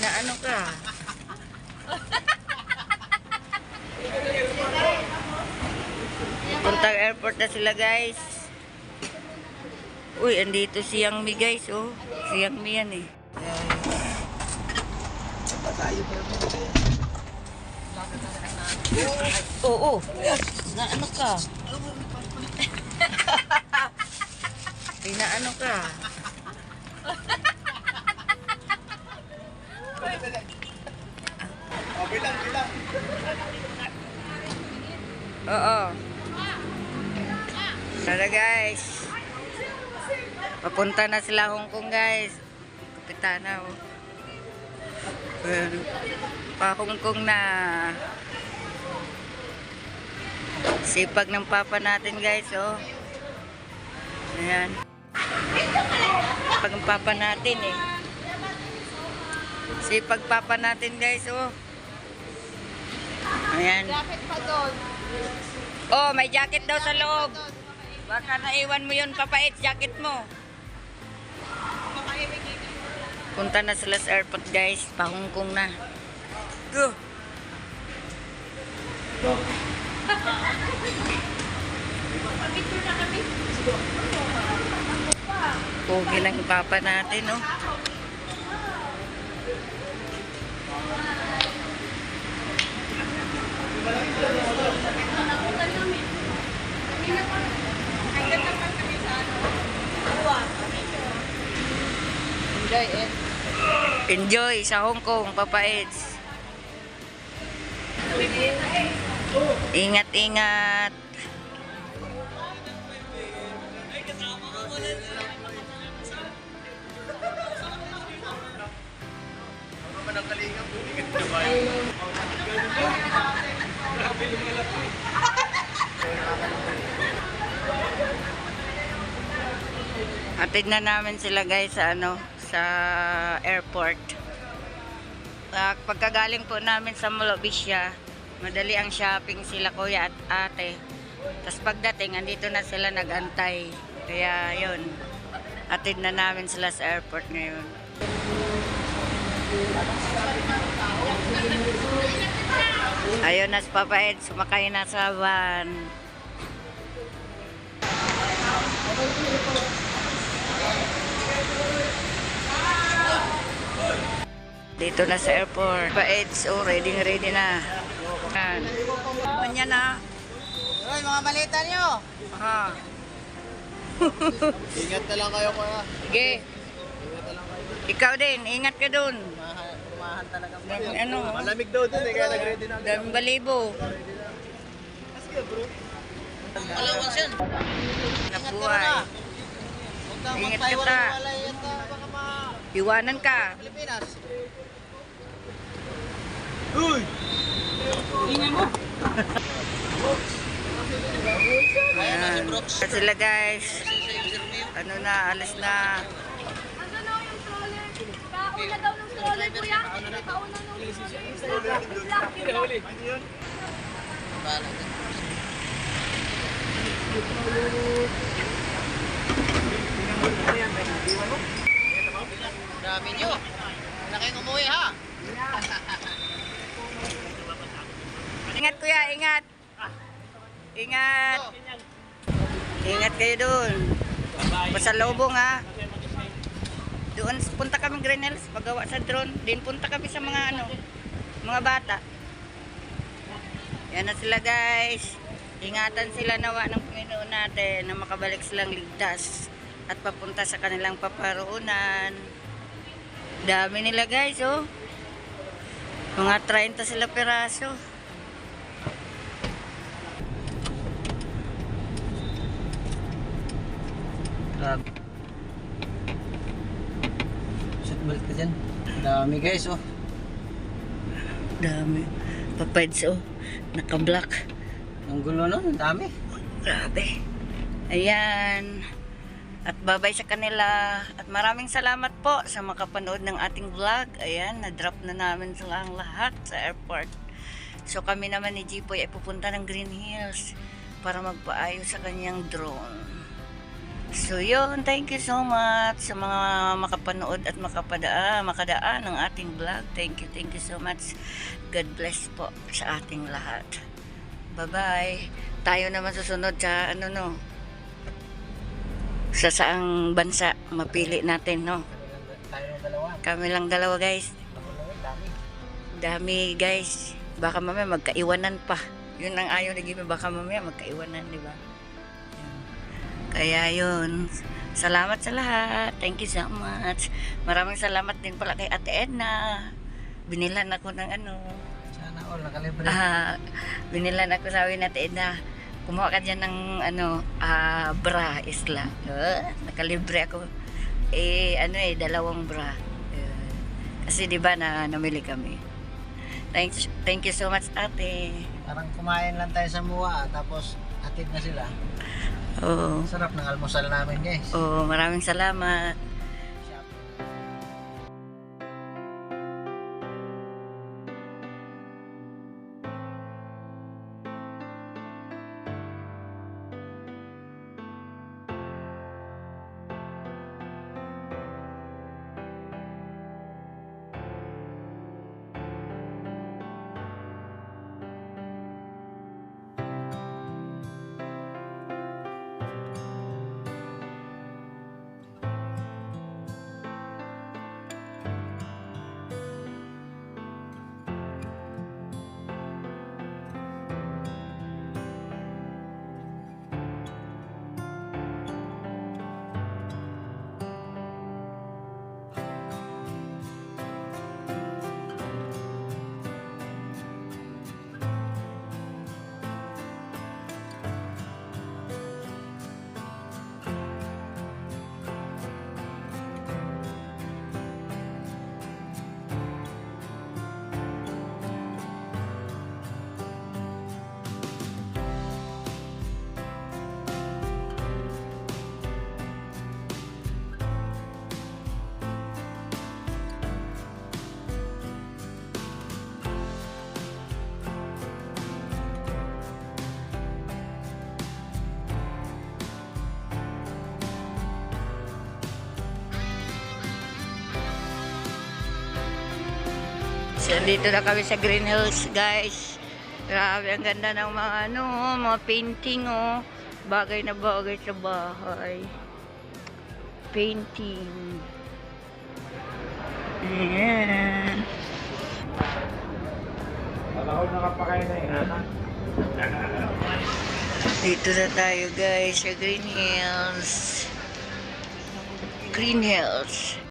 Inaano ka? Puntang airport na sila guys. Uy, andito si Yang Mi guys, oh. Si Yang Mi yan eh. Oo. Na ano ka? Inaano ka? Bilang. Oo. Tara guys. Papunta na sila Hong Kong guys. Kapitana oh. Pa Hong Kong na. Sipag ng papa natin guys oh. Ayan. Sipag ng papa natin eh. Sipag papa natin guys oh. Ayan. Jacket pa doon. Oh, may jacket daw sa loob. Baka naiwan mo yun, papait, jacket mo. Punta na sila sa airport, guys. Pa-Hong Kong na. Go! Pogi ng papa natin, oh. Enjoy it. Enjoy sa Hong Kong, Papa Eds. Ingat-ingat. Atid na namin sila guys sa sa airport. Pagkagaling po namin sa Molobisya, madali ang shopping sila kuya at ate. Tapos pagdating, andito na sila nagantay. Kaya yun, atid na namin sila sa airport ngayon. Ayun na si Papa Ed, sumakay na sa van. Dito na sa airport. Papa Ed, oh, ready na. Yan. Ganyan na. Hoy, mga malita niyo. Ha. Ingat na lang kayo kuya. Sige. Ikaw din, ingat ka dun. Tumahan talaga. Ano? Malamig daw dun eh, kaya nag-ready na. Daming balibo. Malawas yan. Nabuhay. Huwag kang Ingat ka magpaiwalay at baka Iwanan ka. Pilipinas. Uy! Ayan na si Ayan. Brooks. Sila guys. Si Romeo. Ano na, alis na. Ano na yung stroller? Pauna daw ng stroller, kuya. Pauna ng Bahala dyan. Dami nyo. Na kayong umuwi ha. Ingat kuya, ingat. Ingat. Ingat kayo doon. Pasalubong ha. Doon punta kami Green Hills, paggawa sa drone. Din punta kami sa mga mga bata. Yan na sila guys. Ingatan sila nawa ng Panginoon natin na makabalik silang ligtas at papunta sa kanilang paparoonan. Dami nila guys oh. Mga 30 sila peraso. Grabe. Seatbelt ka dyan. Dami guys oh. Dami. Papeds oh. Naka-black. Ang gulo no, ang dami. Grabe. Ayan. At babay sa kanila. At maraming salamat po sa makapanood ng ating vlog. Ayan, na-drop na namin silang lahat sa airport. So kami naman ni Jipoy ay pupunta ng Green Hills para magpaayos sa kanyang drone. So yun, thank you so much sa mga makapanood at makadaan ng ating vlog. Thank you so much. God bless po sa ating lahat. Bye-bye. Tayo naman susunod sa sa saang bansa mapili natin, no? Tayo ng dalawa. Kami lang dalawa, guys. Dami. Dami, guys. Baka mamaya magkaiwanan pa. Yun ang ayaw ni Jimmy, baka mamaya magkaiwanan, di ba? Yun. Kaya yun. Salamat sa lahat. Thank you so much. Maraming salamat din pala kay Ate Edna. Binilan ako ng Sana all nakalibre. binilan ako, sabi na Ate Edna, kumuha ka dyan ng bra isla. Nakalibre ako. Dalawang bra. Kasi di ba namili kami. Thank you so much, ate. Parang kumain lang tayo sa Muwa tapos atid na sila. Oo. Sarap ng almusal namin, guys. Oo, maraming salamat. So, dito na kami sa Green Hills, guys. Grabe, ang ganda ng mga painting, oh. Bagay na bagay sa bahay. Painting. Ayan. Dito na tayo, guys, sa Green Hills. Green Hills.